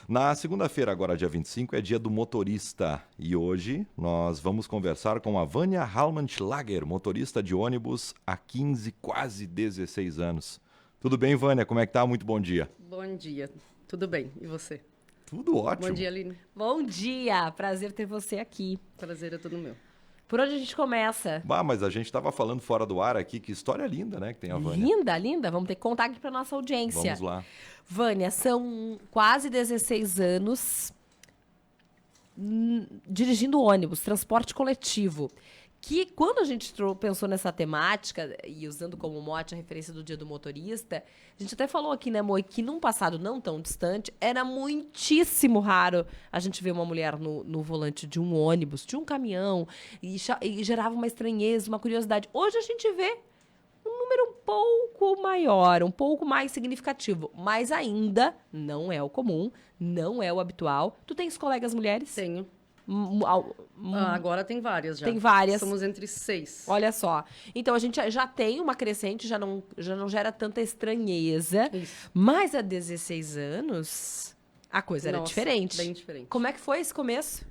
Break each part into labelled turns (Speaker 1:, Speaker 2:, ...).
Speaker 1: Na segunda-feira, agora dia 25, é dia do motorista. E hoje nós vamos conversar com a Vânia Halmanschlager, motorista de ônibus há 15, quase 16 anos. Tudo bem, Vânia? Como é que tá? Muito bom dia.
Speaker 2: Bom dia. Tudo bem. E você?
Speaker 1: Tudo ótimo.
Speaker 2: Bom dia, Aline.
Speaker 3: Bom dia! Prazer ter você aqui.
Speaker 2: Prazer é todo meu.
Speaker 3: Por onde a gente começa?
Speaker 1: Mas a gente estava falando fora do ar aqui, que história linda, né, que tem a Vânia.
Speaker 3: Linda, linda. Vamos ter que contar aqui para nossa audiência.
Speaker 1: Vamos lá.
Speaker 3: Vânia, são quase 16 anos dirigindo ônibus, transporte coletivo. Que quando a gente pensou nessa temática, e usando como mote a referência do Dia do Motorista, a gente até falou aqui, né, Moi, que num passado não tão distante, era muitíssimo raro a gente ver uma mulher no volante de um ônibus, de um caminhão, e gerava uma estranheza, uma curiosidade. Hoje a gente vê um número um pouco maior, um pouco mais significativo, mas ainda não é o comum, não é o habitual. Tu tens colegas mulheres?
Speaker 2: Tenho. Agora tem várias já.
Speaker 3: Tem várias.
Speaker 2: Somos entre 6.
Speaker 3: Olha só. Então, a gente já tem uma crescente, já não gera tanta estranheza.
Speaker 2: Isso.
Speaker 3: Mas há 16 anos, a coisa era diferente.
Speaker 2: Bem diferente.
Speaker 3: Como é que foi esse começo?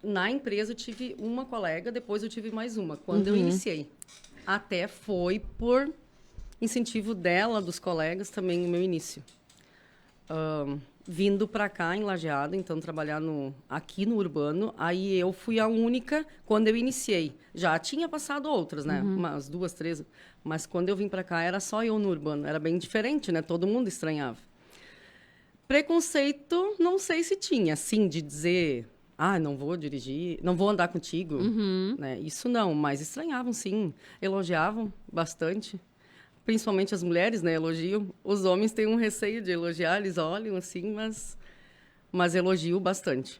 Speaker 2: Na empresa eu tive uma colega, depois eu tive mais uma, quando eu iniciei. Até foi por incentivo dela, dos colegas, também o meu início. Vindo para cá em Lajeado, então trabalhar aqui no urbano, aí eu fui a única quando eu iniciei. Já tinha passado outras, né? Umas 2, 3, mas quando eu vim para cá era só eu no urbano, era bem diferente, né? Todo mundo estranhava. Preconceito, não sei se tinha, assim, de dizer, não vou dirigir, não vou andar contigo, né? Isso não, mas estranhavam sim, elogiavam bastante. Principalmente as mulheres, né, elogiam. Os homens têm um receio de elogiar, eles olham assim, mas elogiam bastante.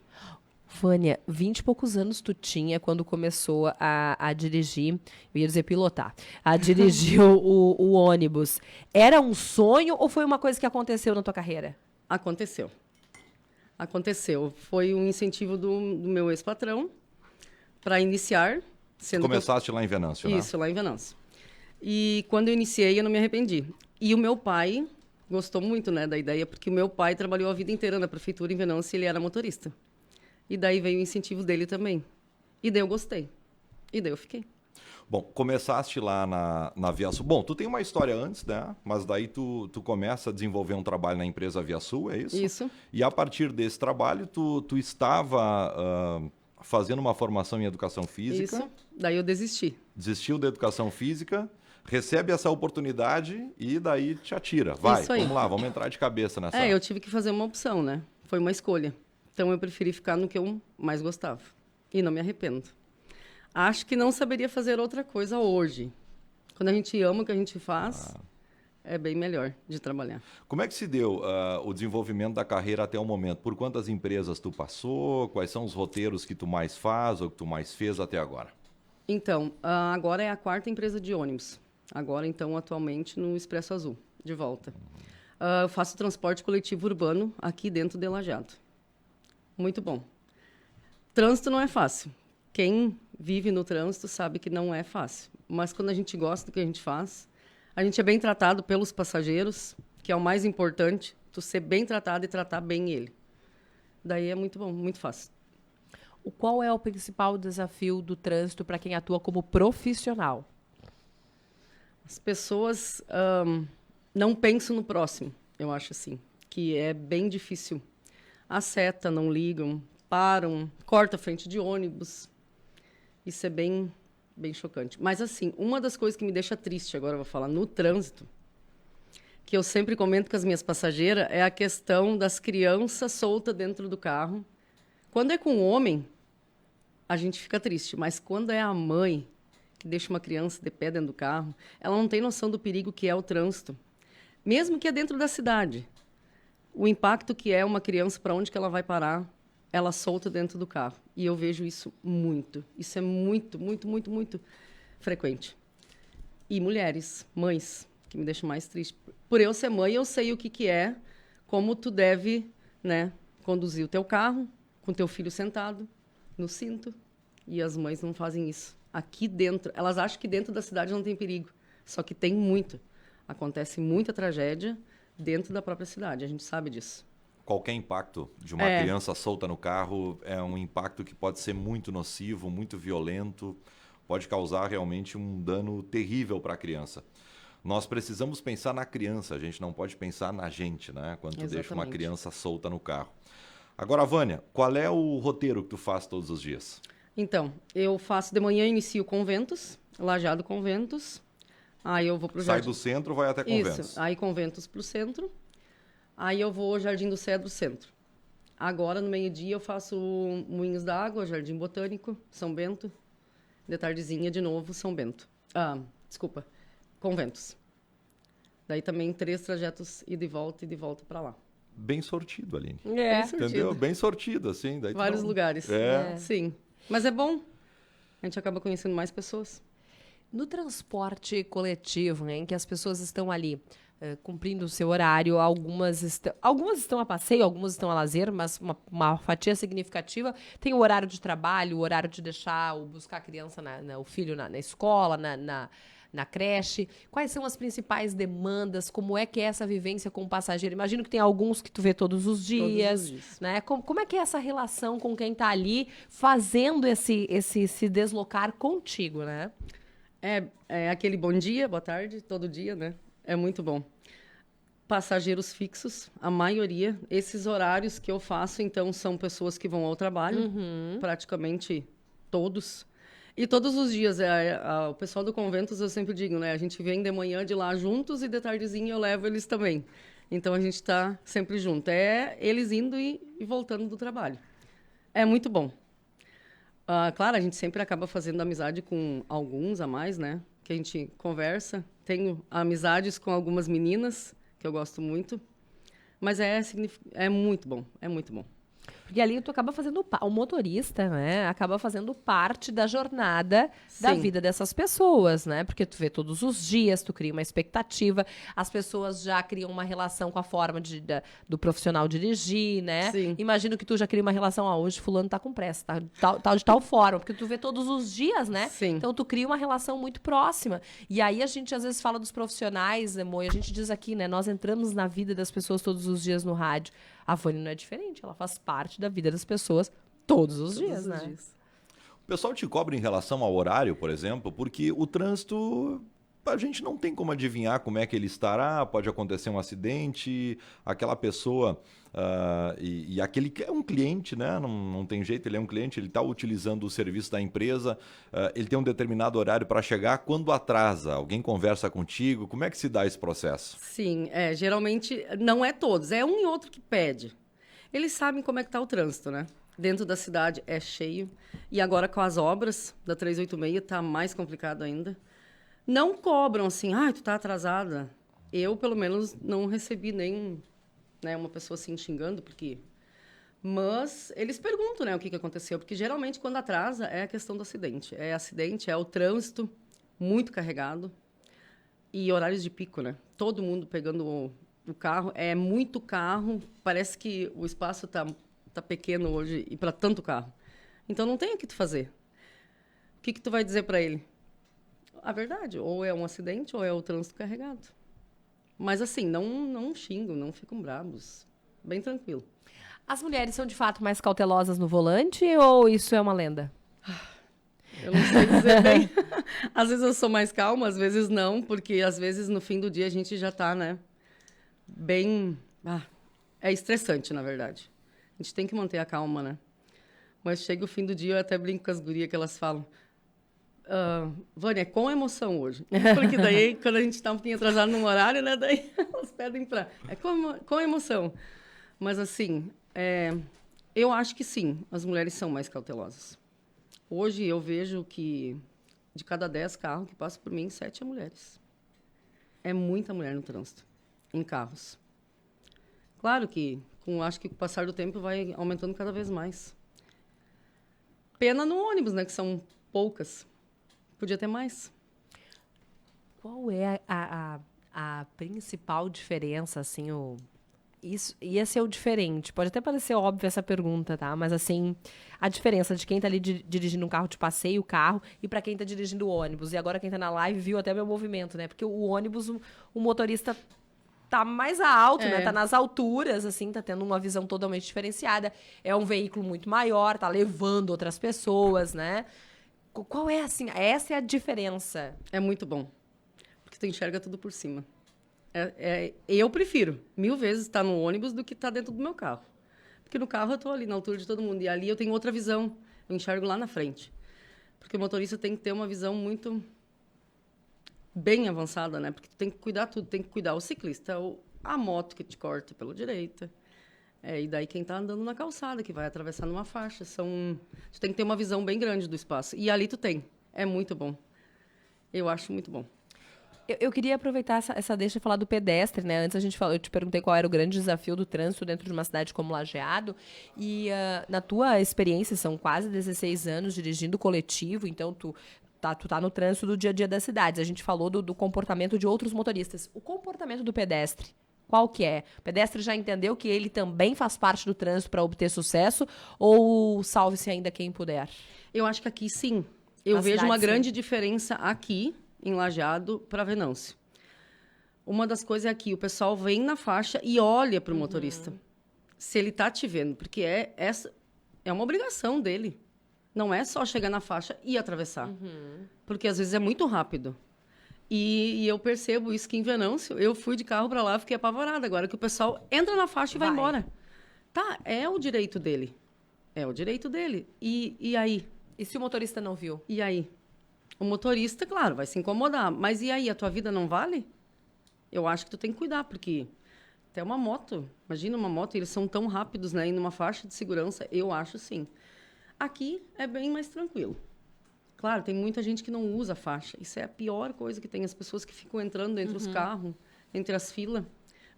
Speaker 3: Vânia, 20 e poucos anos tu tinha quando começou a dirigir, eu ia dizer pilotar, a dirigir o ônibus. Era um sonho ou foi uma coisa que aconteceu na tua carreira?
Speaker 2: Aconteceu. Foi um incentivo do meu ex-patrão para iniciar.
Speaker 1: Começaste lá em Venâncio, né?
Speaker 2: Isso, lá em Venâncio. E quando eu iniciei, eu não me arrependi. E o meu pai gostou muito, né, da ideia, porque o meu pai trabalhou a vida inteira na prefeitura em Venâncio e ele era motorista. E daí veio o incentivo dele também. E daí eu gostei. E daí eu fiquei.
Speaker 1: Bom, começaste lá na Viasul. Bom, tu tem uma história antes, né? Mas daí tu começa a desenvolver um trabalho na empresa Viasul, é isso?
Speaker 2: Isso.
Speaker 1: E a partir desse trabalho, tu estava fazendo uma formação em educação física.
Speaker 2: Isso. Daí eu desisti.
Speaker 1: Desistiu da educação física, recebe essa oportunidade e daí te atira. Vai, vamos lá, vamos entrar de cabeça nessa.
Speaker 2: Eu tive que fazer uma opção, né? Foi uma escolha. Então eu preferi ficar no que eu mais gostava. E não me arrependo. Acho que não saberia fazer outra coisa hoje. Quando a gente ama o que a gente faz, é bem melhor de trabalhar.
Speaker 1: Como é que se deu o desenvolvimento da carreira até o momento? Por quantas empresas tu passou? Quais são os roteiros que tu mais faz ou que tu mais fez até agora?
Speaker 2: Então, agora é a 4ª empresa de ônibus. Agora, então, atualmente no Expresso Azul, de volta. Eu faço transporte coletivo urbano aqui dentro de Lajeado. Muito bom. Trânsito não é fácil. Quem vive no trânsito sabe que não é fácil. Mas quando a gente gosta do que a gente faz, a gente é bem tratado pelos passageiros, que é o mais importante, tu ser bem tratado e tratar bem ele. Daí é muito bom, muito fácil.
Speaker 3: Qual é o principal desafio do trânsito para quem atua como profissional?
Speaker 2: As pessoas não pensam no próximo, eu acho assim, que é bem difícil. A seta, não ligam, param, corta a frente de ônibus. Isso é bem, bem chocante. Mas, assim, uma das coisas que me deixa triste, agora eu vou falar, no trânsito, que eu sempre comento com as minhas passageiras, é a questão das crianças soltas dentro do carro. Quando é com o homem, a gente fica triste. Mas quando é a mãe que deixa uma criança de pé dentro do carro, ela não tem noção do perigo que é o trânsito. Mesmo que é dentro da cidade. O impacto que é uma criança, para onde que ela vai parar, ela solta dentro do carro. E eu vejo isso muito. Isso é muito, muito, muito, muito frequente. E mulheres, mães, que me deixam mais triste. Por eu ser mãe, eu sei o que é, como tu deve, né, conduzir o teu carro, com teu filho sentado no cinto. E as mães não fazem isso. Aqui dentro, elas acham que dentro da cidade não tem perigo. Só que tem muito. Acontece muita tragédia dentro da própria cidade, a gente sabe disso.
Speaker 1: qualquer impacto de uma criança solta no carro é um impacto que pode ser muito nocivo, muito violento, pode causar realmente um dano terrível para a criança. Nós precisamos pensar na criança, a gente não pode pensar na gente, né? Quando tu deixa uma criança solta no carro. Agora, Vânia, qual é o roteiro que tu faz todos os dias?
Speaker 2: Então, eu faço de manhã, inicio Conventos, Lajeado Conventos. Aí eu vou pro
Speaker 1: Sai
Speaker 2: Jardim...
Speaker 1: do centro, vai até Conventos.
Speaker 2: Isso, aí Conventos pro centro. Aí eu vou Jardim do Cedro, centro. Agora, no meio-dia, eu faço Moinhos d'Água, Jardim Botânico, São Bento. De tardezinha, de novo, São Bento. Desculpa, Conventos. Daí também 3 trajetos ida e de volta para lá.
Speaker 1: Bem sortido, Aline.
Speaker 2: Bem sortido.
Speaker 1: Entendeu? Bem sortido, assim. Daí
Speaker 2: Vários lugares. Sim. Mas é bom. A gente acaba conhecendo mais pessoas.
Speaker 3: No transporte coletivo, né, em que as pessoas estão ali cumprindo o seu horário, algumas estão a passeio, algumas estão a lazer, mas uma fatia significativa tem o horário de trabalho, o horário de deixar ou buscar a criança, o filho na escola, na creche. Quais são as principais demandas? Como é que é essa vivência com o passageiro? Imagino que tem alguns que tu vê todos os dias. Né? Como é que é essa relação com quem está ali fazendo esse se deslocar contigo, né?
Speaker 2: É aquele bom dia, boa tarde, todo dia, né? É muito bom. Passageiros fixos, a maioria. Esses horários que eu faço, então, são pessoas que vão ao trabalho, praticamente todos. E todos os dias, o pessoal do Conventos, eu sempre digo, né? A gente vem de manhã de lá juntos e de tardezinha eu levo eles também. Então, a gente está sempre junto. É eles indo e voltando do trabalho. É muito bom. Claro, a gente sempre acaba fazendo amizade com alguns a mais, né? Que a gente conversa. Tenho amizades com algumas meninas, que eu gosto muito. Mas é muito bom, é muito bom.
Speaker 3: Porque ali tu acaba fazendo... O motorista, né? Acaba fazendo parte da jornada da vida dessas pessoas, né? Porque tu vê todos os dias, tu cria uma expectativa, as pessoas já criam uma relação com a forma do profissional dirigir, né?
Speaker 2: Sim.
Speaker 3: Imagino que tu já cria uma relação, hoje fulano tá com pressa, tá de tal forma, porque tu vê todos os dias, né?
Speaker 2: Sim.
Speaker 3: Então tu cria uma relação muito próxima. E aí a gente às vezes fala dos profissionais, né, Mo? E a gente diz aqui, né? Nós entramos na vida das pessoas todos os dias no rádio. A Vânia não é diferente, ela faz parte da vida das pessoas todos os dias, né?
Speaker 1: O pessoal te cobra em relação ao horário, por exemplo, porque o trânsito, a gente não tem como adivinhar como é que ele estará, pode acontecer um acidente, aquela pessoa, e aquele que é um cliente, né? Não tem jeito, ele é um cliente, ele está utilizando o serviço da empresa, ele tem um determinado horário para chegar, quando atrasa, alguém conversa contigo, como é que se dá esse processo?
Speaker 2: Sim, geralmente não é todos, é um e outro que pede. Eles sabem como é que está o trânsito, né? Dentro da cidade é cheio, e agora com as obras da 386 está mais complicado ainda. Não cobram assim, tu tá atrasada. Eu, pelo menos, não recebi nem uma pessoa assim xingando, porque... Mas eles perguntam, né, o que aconteceu, porque geralmente quando atrasa é a questão do acidente. É acidente, é o trânsito muito carregado e horários de pico, né? Todo mundo pegando o carro, é muito carro, parece que o espaço tá pequeno hoje e para tanto carro. Então não tem o que tu fazer. O que tu vai dizer para ele? A verdade, ou é um acidente ou é o trânsito carregado. Mas assim, não xingam, não ficam bravos. Bem tranquilo.
Speaker 3: As mulheres são de fato mais cautelosas no volante ou isso é uma lenda?
Speaker 2: Eu não sei dizer bem. Às vezes eu sou mais calma, às vezes não, porque às vezes no fim do dia a gente já tá, né, bem... é estressante, na verdade. A gente tem que manter a calma, né? Mas chega o fim do dia, eu até brinco com as gurias que elas falam... Vânia, é com emoção hoje. Porque daí, quando a gente está um pouquinho atrasado num horário, né, daí elas pedem para... É com emoção. Mas, assim, eu acho que sim, as mulheres são mais cautelosas. Hoje eu vejo que de cada 10 carros que passam por mim, 7 é mulheres. É muita mulher no trânsito, em carros. Claro que, acho que com o passar do tempo vai aumentando cada vez mais. Pena no ônibus, né, que são poucas. Podia ter mais.
Speaker 3: Qual é a principal diferença, assim, esse é o diferente. Pode até parecer óbvio essa pergunta, tá? Mas, assim, a diferença de quem tá ali dirigindo um carro de passeio, o carro, e para quem tá dirigindo o ônibus. E agora quem tá na live viu até meu movimento, né? Porque o ônibus, o motorista tá mais alto, né? Tá nas alturas, assim, tá tendo uma visão totalmente diferenciada. É um veículo muito maior, tá levando outras pessoas, né? Qual é, assim, essa é a diferença?
Speaker 2: É muito bom, porque tu enxerga tudo por cima. Eu prefiro 1000 vezes estar no ônibus do que estar dentro do meu carro. Porque no carro eu tô ali na altura de todo mundo, e ali eu tenho outra visão, eu enxergo lá na frente. Porque o motorista tem que ter uma visão muito bem avançada, né? Porque tu tem que cuidar tudo, tem que cuidar o ciclista, a moto que te corta pela direita, e daí quem está andando na calçada, que vai atravessar numa faixa. Tu tem que ter uma visão bem grande do espaço. E ali tu tem. É muito bom. Eu acho muito bom.
Speaker 3: Eu queria aproveitar essa deixa e falar do pedestre, né? Antes eu te perguntei qual era o grande desafio do trânsito dentro de uma cidade como Lajeado. E na tua experiência, são quase 16 anos dirigindo coletivo, então tu tá no trânsito do dia a dia das cidades. A gente falou do comportamento de outros motoristas. O comportamento do pedestre, qual que é? O pedestre já entendeu que ele também faz parte do trânsito para obter sucesso? Ou salve-se ainda quem puder?
Speaker 2: Eu acho que aqui, sim. Eu vejo uma grande diferença aqui, em Lajeado, para Venâncio. Uma das coisas é aqui, o pessoal vem na faixa e olha para o motorista. Se ele está te vendo, porque essa é uma obrigação dele. Não é só chegar na faixa e atravessar. Porque às vezes é muito rápido. E eu percebo isso que em Venâncio, eu fui de carro para lá, fiquei apavorada. Agora que o pessoal entra na faixa e vai embora. Tá, é o direito dele. É o direito dele. E aí?
Speaker 3: E se o motorista não viu?
Speaker 2: E aí? O motorista, claro, vai se incomodar. Mas e aí? A tua vida não vale? Eu acho que tu tem que cuidar, porque até uma moto, imagina uma moto, eles são tão rápidos, né? E numa faixa de segurança, eu acho sim. Aqui é bem mais tranquilo. Claro, tem muita gente que não usa faixa. Isso é a pior coisa que tem. As pessoas que ficam entrando entre os carros, entre as filas.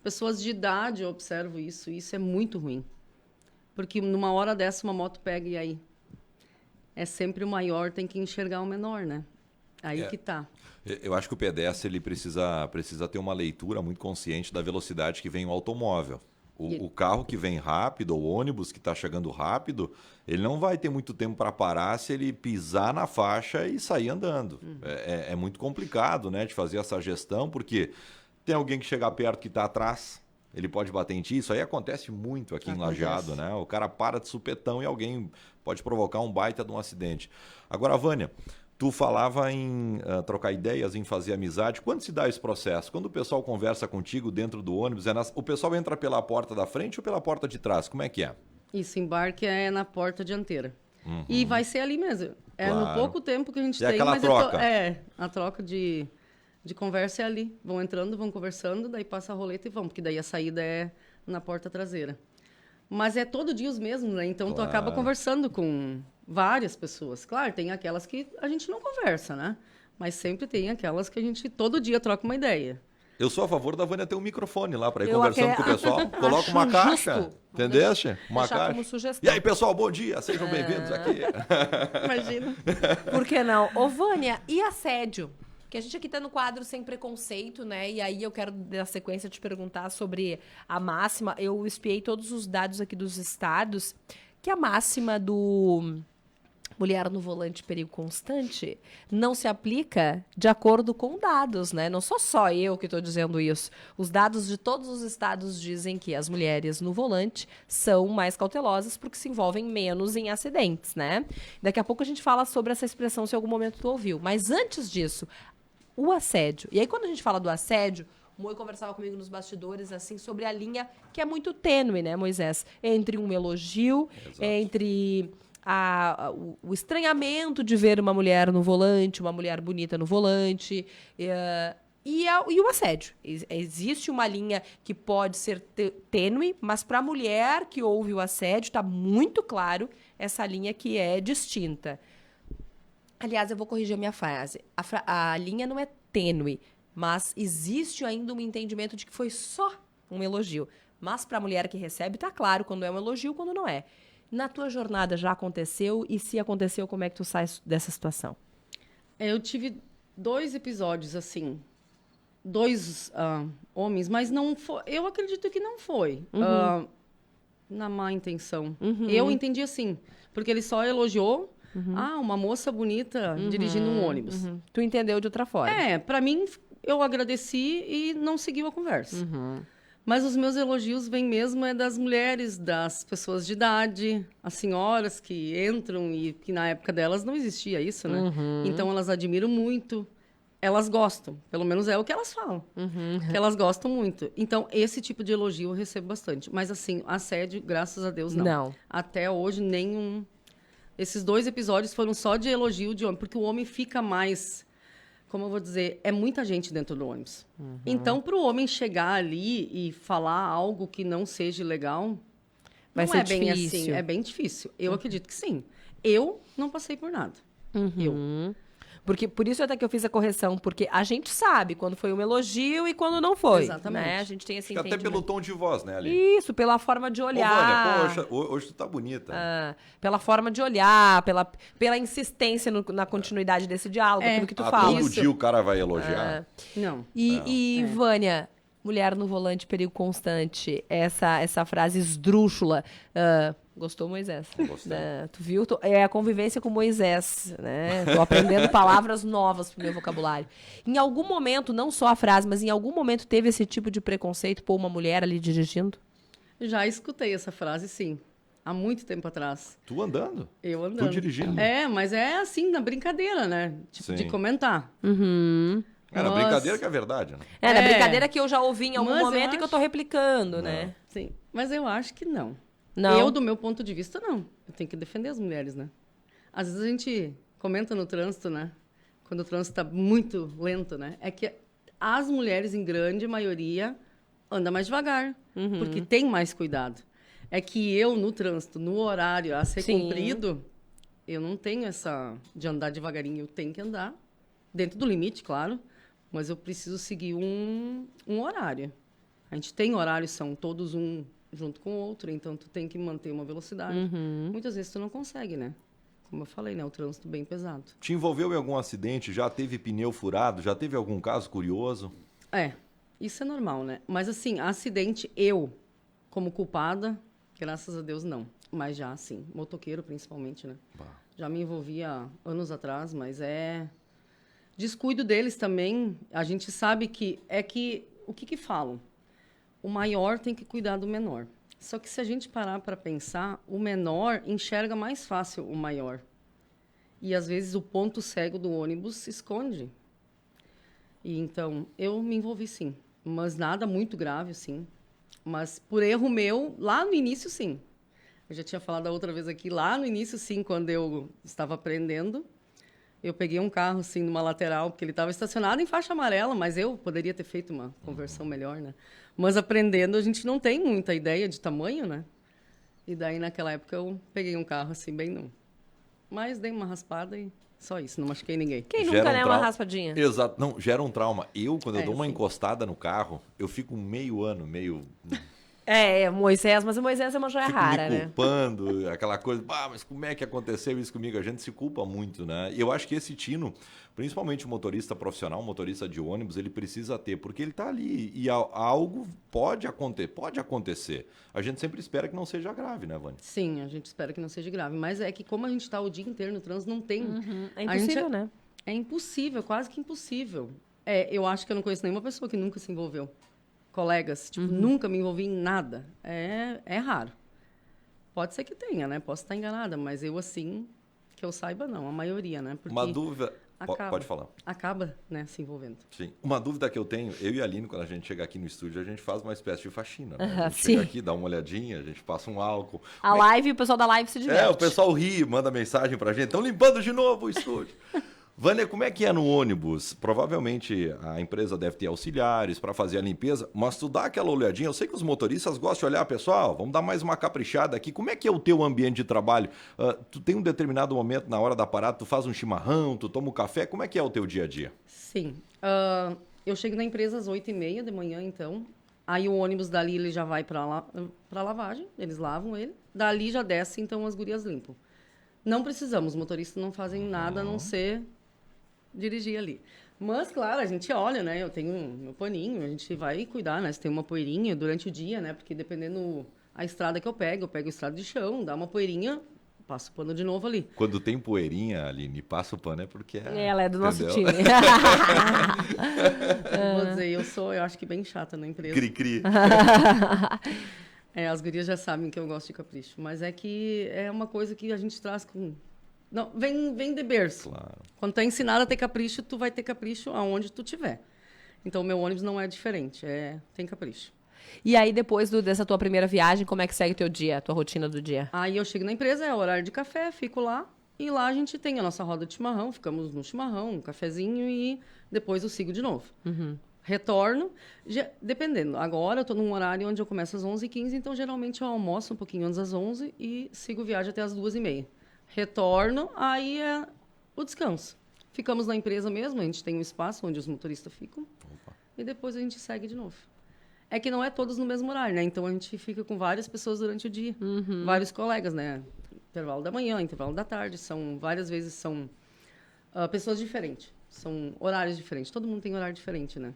Speaker 2: Pessoas de idade, eu observo isso. Isso é muito ruim. Porque numa hora dessa, uma moto pega e aí? É sempre o maior, tem que enxergar o menor, né? Aí que tá.
Speaker 1: Eu acho que o pedestre ele precisa ter uma leitura muito consciente da velocidade que vem o automóvel. O carro que vem rápido, ou o ônibus que está chegando rápido, ele não vai ter muito tempo para parar se ele pisar na faixa e sair andando. É muito complicado, né, de fazer essa gestão, porque tem alguém que chega perto que está atrás, ele pode bater em ti. Isso aí acontece muito aqui em Lajeado, né? O cara para de supetão e alguém pode provocar um baita de um acidente. Agora, Vânia, tu falava em trocar ideias, em fazer amizade. Quando se dá esse processo? Quando o pessoal conversa contigo dentro do ônibus, o pessoal entra pela porta da frente ou pela porta de trás? Como é que é?
Speaker 2: Isso, embarque é na porta dianteira. E vai ser ali mesmo.
Speaker 1: Claro.
Speaker 2: No pouco tempo que a gente tem.
Speaker 1: Aquela
Speaker 2: mas
Speaker 1: troca.
Speaker 2: A troca de conversa é ali. Vão entrando, vão conversando, daí passa a roleta e vão, porque daí a saída é na porta traseira. Mas é todo dia os mesmos, né? Então tu acaba conversando com várias pessoas. Claro, tem aquelas que a gente não conversa, né? Mas sempre tem aquelas que a gente todo dia troca uma ideia.
Speaker 1: Eu sou a favor da Vânia ter um microfone lá para ir conversando com o pessoal. Coloca uma caixa, entendeste? Uma caixa.
Speaker 3: Como sugestão.
Speaker 1: E aí, pessoal, bom dia, sejam bem-vindos aqui.
Speaker 2: Imagina.
Speaker 3: Por que não? Ô, Vânia, e assédio? Que a gente aqui tá no quadro Sem Preconceito, né? E aí eu quero, na sequência, te perguntar sobre a máxima. Eu espiei todos os dados aqui dos estados, que a máxima do mulher no volante perigo constante não se aplica de acordo com dados, né? Não sou só eu que estou dizendo isso. Os dados de todos os estados dizem que as mulheres no volante são mais cautelosas porque se envolvem menos em acidentes, né? Daqui a pouco a gente fala sobre essa expressão, se em algum momento tu ouviu. Mas antes disso, o assédio. E aí, quando a gente fala do assédio, o Moi conversava comigo nos bastidores, assim, sobre a linha que é muito tênue, né, Moisés? Entre um elogio, entre o estranhamento de ver uma mulher no volante, uma mulher bonita no volante, e o assédio. Existe uma linha que pode ser tênue, mas para a mulher que ouve o assédio, está muito claro essa linha que é distinta. Aliás, eu vou corrigir a minha frase. A linha não é tênue, mas existe ainda um entendimento de que foi só um elogio. Mas para a mulher que recebe, está claro quando é um elogio e quando não é. Na tua jornada já aconteceu? E se aconteceu, como é que tu sai dessa situação?
Speaker 2: Eu tive 2 episódios, assim. 2 homens, mas não foi... Eu acredito que não foi. Na má intenção. Eu entendi assim. Porque ele só elogiou... uma moça bonita dirigindo um ônibus.
Speaker 3: Tu entendeu de outra forma?
Speaker 2: Pra mim, eu agradeci e não seguiu a conversa. Mas os meus elogios vêm mesmo das mulheres, das pessoas de idade, as senhoras que entram e que na época delas não existia isso, né? Então elas admiram muito, elas gostam, pelo menos é o que elas falam, que elas gostam muito. Então esse tipo de elogio eu recebo bastante. Mas assim, assédio, graças a Deus, não.
Speaker 3: Não.
Speaker 2: Até hoje, nenhum. Esses 2 episódios foram só de elogio de homem, porque o homem fica mais... Como eu vou dizer, é muita gente dentro do ônibus. Então, para o homem chegar ali e falar algo que não seja legal,
Speaker 3: Vai
Speaker 2: não
Speaker 3: ser
Speaker 2: é bem
Speaker 3: difícil.
Speaker 2: assim. É bem difícil. Eu acredito que sim. Eu não passei por nada. Eu.
Speaker 3: Porque, por isso até que eu fiz a correção, porque a gente sabe quando foi um elogio e quando não foi.
Speaker 2: Exatamente.
Speaker 3: Né? A gente tem esse
Speaker 1: Acho que até
Speaker 3: entendimento.
Speaker 1: pelo tom de voz, né, Aline?
Speaker 3: Isso, pela forma de
Speaker 1: Ô,
Speaker 3: olhar.
Speaker 1: Vânia, poxa, hoje tu tá bonita.
Speaker 3: Pela forma de olhar, pela insistência na continuidade desse diálogo, aquilo que tu fala.
Speaker 1: Todo dia o cara vai elogiar.
Speaker 2: Não.
Speaker 3: E Vânia, mulher no volante, perigo constante, essa frase esdrúxula. Gostou, Moisés?
Speaker 1: Gostei.
Speaker 3: Tu viu? É a convivência com Moisés, né? Tô aprendendo palavras novas pro meu vocabulário. Em algum momento, não só a frase, mas em algum momento teve esse tipo de preconceito por uma mulher ali dirigindo?
Speaker 2: Já escutei essa frase, sim. Há muito tempo atrás.
Speaker 1: Tu andando?
Speaker 2: Eu andando.
Speaker 1: Tu dirigindo?
Speaker 2: É, mas é assim, na brincadeira, né? Tipo, de
Speaker 1: Sim.
Speaker 2: comentar.
Speaker 1: É na
Speaker 2: Nossa.
Speaker 1: brincadeira que é verdade, né?
Speaker 3: Na
Speaker 2: É.
Speaker 3: brincadeira que eu já ouvi em algum
Speaker 2: Mas eu
Speaker 3: momento e que eu tô replicando, né?
Speaker 2: Sim. Mas eu acho que não.
Speaker 3: Não.
Speaker 2: Eu, do meu ponto de vista, não. Eu tenho que defender as mulheres, né? Às vezes a gente comenta no trânsito, né? Quando o trânsito está muito lento, né? É que as mulheres, em grande maioria, andam mais devagar. Porque tem mais cuidado. É que eu, no trânsito, no horário a ser
Speaker 3: Sim.
Speaker 2: cumprido, eu não tenho essa de andar devagarinho. Eu tenho que andar dentro do limite, claro. Mas eu preciso seguir um horário. A gente tem horários, são todos um junto com o outro, então tu tem que manter uma velocidade. Muitas vezes tu não consegue, né? Como eu falei, né? O trânsito bem pesado.
Speaker 1: Te envolveu em algum acidente? Já teve pneu furado? Já teve algum caso curioso?
Speaker 2: É, isso é normal, né? Mas assim, acidente, eu, como culpada, graças a Deus, não. Mas já, sim. Motoqueiro, principalmente, né? Já me envolvi há anos atrás, mas é... Descuido deles também. A gente sabe que... O que falam? O maior tem que cuidar do menor. Só que se a gente parar para pensar, o menor enxerga mais fácil o maior. E às vezes o ponto cego do ônibus se esconde. E então, eu me envolvi sim, mas nada muito grave, sim. Mas por erro meu, lá no início, sim. Eu já tinha falado da outra vez aqui, lá no início, sim, quando eu estava aprendendo, eu peguei um carro, assim, numa lateral, porque ele estava estacionado em faixa amarela, mas eu poderia ter feito uma conversão melhor, né? Mas aprendendo, a gente não tem muita ideia de tamanho, né? E daí, naquela época, eu peguei um carro, assim, bem não. Mas dei uma raspada e só isso, não machuquei ninguém.
Speaker 3: Quem
Speaker 1: Gera
Speaker 3: nunca,
Speaker 1: um
Speaker 3: né? Uma
Speaker 1: trauma.
Speaker 3: raspadinha.
Speaker 1: Exato. Não, gera um trauma. Eu, quando eu dou uma
Speaker 2: sim.
Speaker 1: encostada no carro, eu fico meio ano,
Speaker 3: Moisés, mas o Moisés é uma joia
Speaker 1: fico
Speaker 3: rara,
Speaker 1: me
Speaker 3: né?
Speaker 1: culpando, aquela coisa, mas como é que aconteceu isso comigo? A gente se culpa muito, né? E eu acho que esse tino, principalmente o motorista profissional, o motorista de ônibus, ele precisa ter, porque ele está ali e algo pode acontecer. A gente sempre espera que não seja grave, né, Vânia?
Speaker 2: Sim, a gente espera que não seja grave. Mas é que como a gente está o dia inteiro no trânsito, não tem...
Speaker 3: É
Speaker 2: A gente
Speaker 3: impossível, né?
Speaker 2: É impossível, quase que impossível. Eu acho que eu não conheço nenhuma pessoa que nunca se envolveu. Colegas, tipo, nunca me envolvi em nada. É raro. Pode ser que tenha, né? Posso estar enganada, mas eu, assim, que eu saiba, não. A maioria, né? Porque
Speaker 1: Uma dúvida...
Speaker 2: acaba,
Speaker 1: Pode falar.
Speaker 2: Acaba, né, se envolvendo.
Speaker 1: Sim. Uma dúvida que eu tenho, eu e a Aline, quando a gente chega aqui no estúdio, a gente faz uma espécie de faxina. Né? A gente
Speaker 3: Sim.
Speaker 1: chega aqui, dá uma olhadinha, a gente passa um álcool.
Speaker 3: A live, o pessoal da live se diverte.
Speaker 1: O pessoal ri, manda mensagem pra gente. Estão limpando de novo o estúdio. Vânia, como é que é no ônibus? Provavelmente a empresa deve ter auxiliares para fazer a limpeza, mas tu dá aquela olhadinha. Eu sei que os motoristas gostam de olhar, pessoal, vamos dar mais uma caprichada aqui. Como é que é o teu ambiente de trabalho? Tu tem um determinado momento na hora da parada, tu faz um chimarrão, tu toma um café. Como é que é o teu dia a dia?
Speaker 2: Sim. Eu chego na empresa às 8h30 da manhã, então. Aí o ônibus dali, ele já vai para lavagem, eles lavam ele. Dali já desce, então as gurias limpam. Não precisamos, os motoristas não fazem nada a não ser dirigir ali. Mas, claro, a gente olha, né? Eu tenho meu paninho, a gente vai cuidar, né? Se tem uma poeirinha durante o dia, né? Porque dependendo a estrada que eu pego estrada de chão, dá uma poeirinha, passo o pano de novo ali.
Speaker 1: Quando tem poeirinha, Aline, passa o pano é porque
Speaker 3: Ela é do nosso
Speaker 1: entendeu?
Speaker 3: time.
Speaker 2: Vou dizer, eu acho que bem chata na empresa.
Speaker 1: Cri-cri.
Speaker 2: As gurias já sabem que eu gosto de capricho, mas é que é uma coisa que a gente traz com... Não, vem de berço.
Speaker 1: Claro.
Speaker 2: Quando tu é ensinado a ter capricho, tu vai ter capricho aonde tu tiver. Então, o meu ônibus não é diferente, tem capricho.
Speaker 3: E aí, depois dessa tua primeira viagem, como é que segue o teu dia, a tua rotina do dia?
Speaker 2: Aí eu chego na empresa, é horário de café, fico lá. E lá a gente tem a nossa roda de chimarrão, ficamos no chimarrão, um cafezinho e depois eu sigo de novo. Retorno, dependendo. Agora eu estou num horário onde eu começo às 11h15, então geralmente eu almoço um pouquinho antes das 11 e sigo viagem até às 2h30. Retorno, aí é o descanso. Ficamos na empresa mesmo, a gente tem um espaço onde os motoristas ficam. E depois a gente segue de novo. É que não é todos no mesmo horário, né? Então a gente fica com várias pessoas durante o dia. Vários colegas, né? Intervalo da manhã, intervalo da tarde. Várias vezes são pessoas diferentes. São horários diferentes. Todo mundo tem horário diferente, né?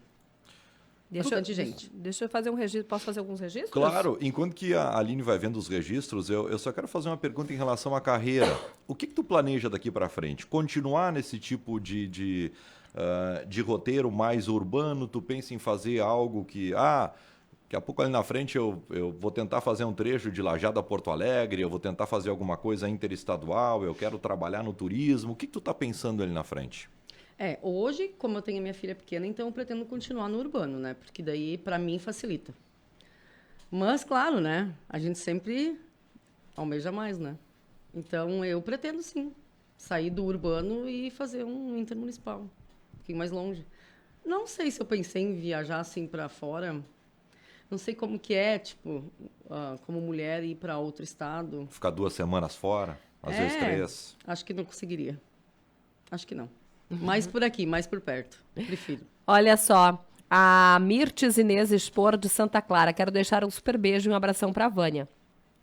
Speaker 2: Bastante gente.
Speaker 3: Deixa eu fazer um registro. Posso fazer alguns registros?
Speaker 1: Claro, enquanto que a Aline vai vendo os registros, eu só quero fazer uma pergunta em relação à carreira. O que tu planeja daqui para frente? Continuar nesse tipo de roteiro mais urbano? Tu pensa em fazer algo que... daqui a pouco ali na frente eu vou tentar fazer um trecho de Lajeado a Porto Alegre, eu vou tentar fazer alguma coisa interestadual, eu quero trabalhar no turismo. O que tu tá pensando ali na frente?
Speaker 2: Hoje, como eu tenho a minha filha pequena, então eu pretendo continuar no urbano, né? Porque daí, para mim, facilita. Mas, claro, né? A gente sempre almeja mais, né? Então, eu pretendo, sim, sair do urbano e fazer um intermunicipal, um pouquinho mais longe. Não sei se eu pensei em viajar, assim, para fora. Não sei como que é, tipo, como mulher ir para outro estado.
Speaker 1: Ficar 2 semanas fora? Às vezes 3?
Speaker 2: Acho que não conseguiria. Acho que não. Mais por aqui, mais por perto. Prefiro.
Speaker 3: Olha só, a Mirtes Inês Expor de Santa Clara. Quero deixar um super beijo e um abração pra Vânia.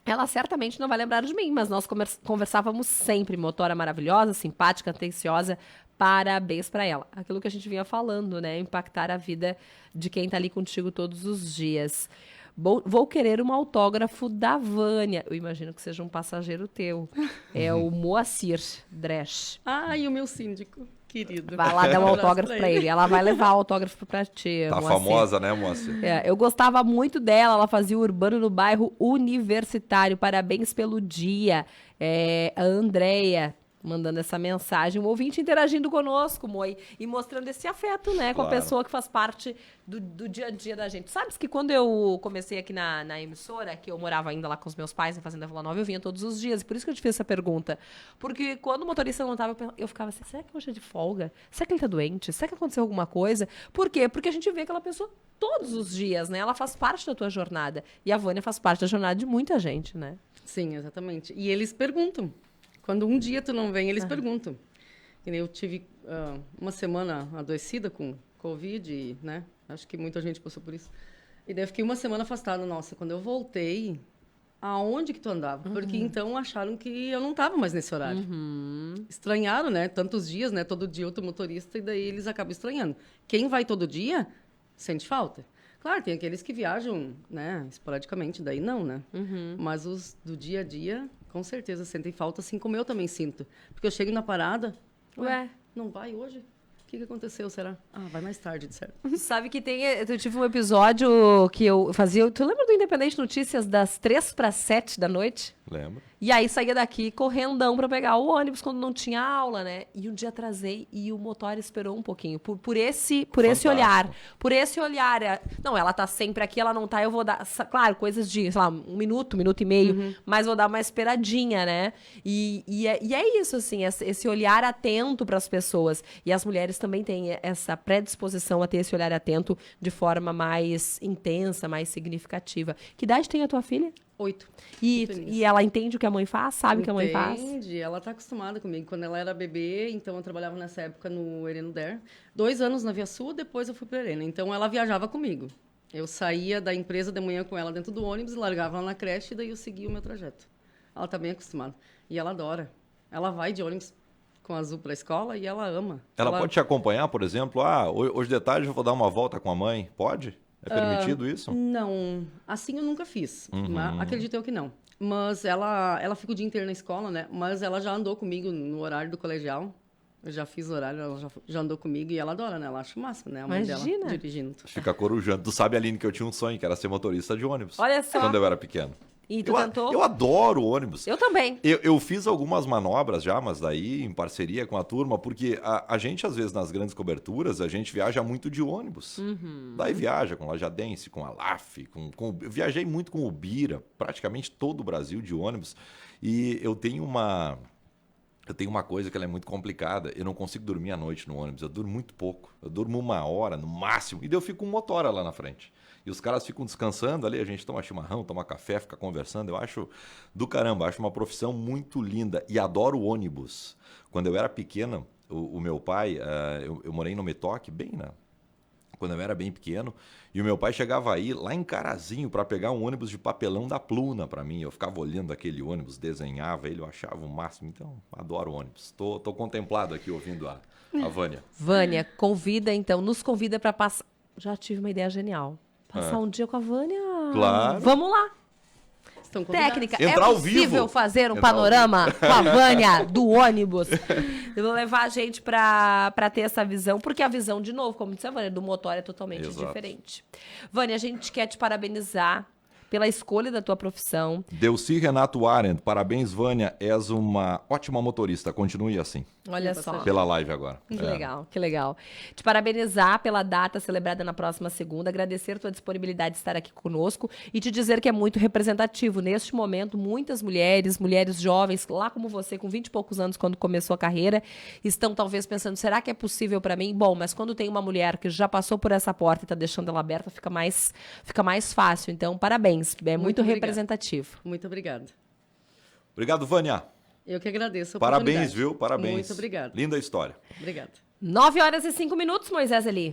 Speaker 3: Ela certamente não vai lembrar de mim, mas nós conversávamos sempre. Motora maravilhosa, simpática, atenciosa. Parabéns pra ela. Aquilo que a gente vinha falando, né? Impactar a vida de quem tá ali contigo todos os dias. Vou querer um autógrafo da Vânia. Eu imagino que seja um passageiro teu. É o Moacir Dresch.
Speaker 2: E o meu síndico, querido.
Speaker 3: Vai lá dar um autógrafo pra ele. Ela vai levar o autógrafo pra ti.
Speaker 1: Tá
Speaker 3: Moacir.
Speaker 1: famosa, né, Moacir?
Speaker 3: Eu gostava muito dela. Ela fazia o urbano no bairro Universitário. Parabéns pelo dia. A Andréia mandando essa mensagem, um ouvinte interagindo conosco, Moi, e mostrando esse afeto, né, com a pessoa que faz parte do dia a dia da gente. Sabes que quando eu comecei aqui na emissora, que eu morava ainda lá com os meus pais, na Fazenda Vila Nova, eu vinha todos os dias, e por isso que eu te fiz essa pergunta. Porque quando o motorista não estava, eu ficava assim, será que hoje é de folga? Será que ele tá doente? Será que aconteceu alguma coisa? Por quê? Porque a gente vê aquela pessoa todos os dias, né? Ela faz parte da tua jornada. E a Vânia faz parte da jornada de muita gente, né?
Speaker 2: Sim, exatamente. E eles perguntam. Quando um dia tu não vem, eles perguntam. Eu tive uma semana adoecida com Covid, né? Acho que muita gente passou por isso. E daí eu fiquei uma semana afastada. Nossa, quando eu voltei, aonde que tu andava? Porque então acharam que eu não estava mais nesse horário. Estranharam, né? Tantos dias, né? Todo dia outro motorista, e daí eles acabam estranhando. Quem vai todo dia, sente falta. Claro, tem aqueles que viajam, né? Esporadicamente, daí não, né? Mas os do dia a dia... Com certeza sentem falta, assim como eu também sinto. Porque eu chego na parada, não vai hoje? O que aconteceu, será? Vai mais tarde, de certo.
Speaker 3: Sabe que eu tive um episódio que eu fazia... Tu lembra do Independente Notícias das 3 para 7 da noite?
Speaker 1: Lembro.
Speaker 3: E aí saía daqui correndão pra pegar o ônibus quando não tinha aula, né? E um dia atrasei e o motor esperou um pouquinho. Por esse olhar. Por esse olhar. Não, ela tá sempre aqui, ela não tá, eu vou dar... Claro, coisas de, sei lá, 1 minuto, 1 minuto e meio. Mas vou dar uma esperadinha, né? E é isso, assim, esse olhar atento pras pessoas. E as mulheres também têm essa predisposição a ter esse olhar atento de forma mais intensa, mais significativa. Que idade tem a tua filha?
Speaker 2: 8.
Speaker 3: E ela entende o que a mãe faz? Sabe o que a mãe faz?
Speaker 2: Entende. Ela tá acostumada comigo. Quando ela era bebê, então eu trabalhava nessa época no Ereno Der. 2 anos na Via Sul, depois eu fui para Ereno. Então ela viajava comigo. Eu saía da empresa de manhã com ela dentro do ônibus, largava ela na creche e daí eu seguia o meu trajeto. Ela tá bem acostumada. E ela adora. Ela vai de ônibus com a Azul para a escola e ela ama.
Speaker 1: Ela pode te acompanhar, por exemplo? Hoje de tarde eu vou dar uma volta com a mãe. Pode? É permitido isso?
Speaker 2: Não. Assim eu nunca fiz. Mas acredito eu que não. Mas ela fica o dia inteiro na escola, né? Mas ela já andou comigo no horário do colegial. Eu já fiz o horário, ela já andou comigo e ela adora, né? Ela acha o máximo, né? A mãe dela
Speaker 3: Imagina.
Speaker 2: dirigindo.
Speaker 1: Fica corujando. Tu sabe, Aline, que eu tinha um sonho, que era ser motorista de ônibus.
Speaker 3: Olha só.
Speaker 1: Quando eu era pequeno.
Speaker 3: E tu tentou?
Speaker 1: Eu adoro ônibus.
Speaker 3: Eu também.
Speaker 1: Eu fiz algumas manobras já, mas daí em parceria com a turma, porque a gente, às vezes, nas grandes coberturas, a gente viaja muito de ônibus. Daí viaja com Lajadense, com a LAF, eu viajei muito com o Bira, praticamente todo o Brasil de ônibus. E eu tenho uma coisa que ela é muito complicada. Eu não consigo dormir à noite no ônibus. Eu durmo muito pouco. Eu durmo 1 hora no máximo. E daí eu fico com um motora lá na frente. E os caras ficam descansando ali. A gente toma chimarrão, toma café, fica conversando. Eu acho do caramba. Acho uma profissão muito linda. E adoro ônibus. Quando eu era pequeno, o meu pai... eu morei no Metoque, bem, né? Quando eu era bem pequeno, e o meu pai chegava aí lá em Carazinho para pegar um ônibus de papelão da Pluna para mim. Eu ficava olhando aquele ônibus, desenhava ele, eu achava o máximo. Então, adoro ônibus. Tô contemplado aqui ouvindo a Vânia.
Speaker 3: Vânia, nos convida para passar. Já tive uma ideia genial. Passar um dia com a Vânia.
Speaker 1: Claro.
Speaker 3: Vamos lá.
Speaker 2: Estão convidados.
Speaker 3: Técnica,
Speaker 1: Entrar
Speaker 3: é
Speaker 1: ao
Speaker 3: possível
Speaker 1: vivo.
Speaker 3: fazer um
Speaker 1: Entrar ao
Speaker 3: panorama com a Vânia do ônibus? Eu vou levar a gente pra ter essa visão, porque a visão, de novo, como disse a Vânia, do motor é totalmente
Speaker 1: Exato.
Speaker 3: diferente. Vânia, a gente quer te parabenizar pela escolha da tua profissão.
Speaker 1: Delci Renato Arendt, parabéns, Vânia. És uma ótima motorista. Continue assim.
Speaker 3: Olha
Speaker 2: Sim,
Speaker 3: só.
Speaker 2: bastante.
Speaker 1: Pela live agora.
Speaker 3: Que legal, que legal. Te parabenizar pela data celebrada na próxima segunda, agradecer tua disponibilidade de estar aqui conosco e te dizer que é muito representativo. Neste momento, muitas mulheres jovens, lá como você, com 20 e poucos anos, quando começou a carreira, estão talvez pensando, será que é possível para mim? Bom, mas quando tem uma mulher que já passou por essa porta e está deixando ela aberta, fica mais fácil. Então, parabéns. É muito
Speaker 2: obrigada.
Speaker 3: representativo.
Speaker 2: Muito obrigada.
Speaker 1: Obrigado, Vânia.
Speaker 2: Eu que agradeço a
Speaker 1: Parabéns,
Speaker 2: oportunidade.
Speaker 1: viu? Parabéns.
Speaker 2: Muito obrigada.
Speaker 1: Linda história.
Speaker 2: Obrigada.
Speaker 3: 9 horas e 5 minutos, Moisés Eli.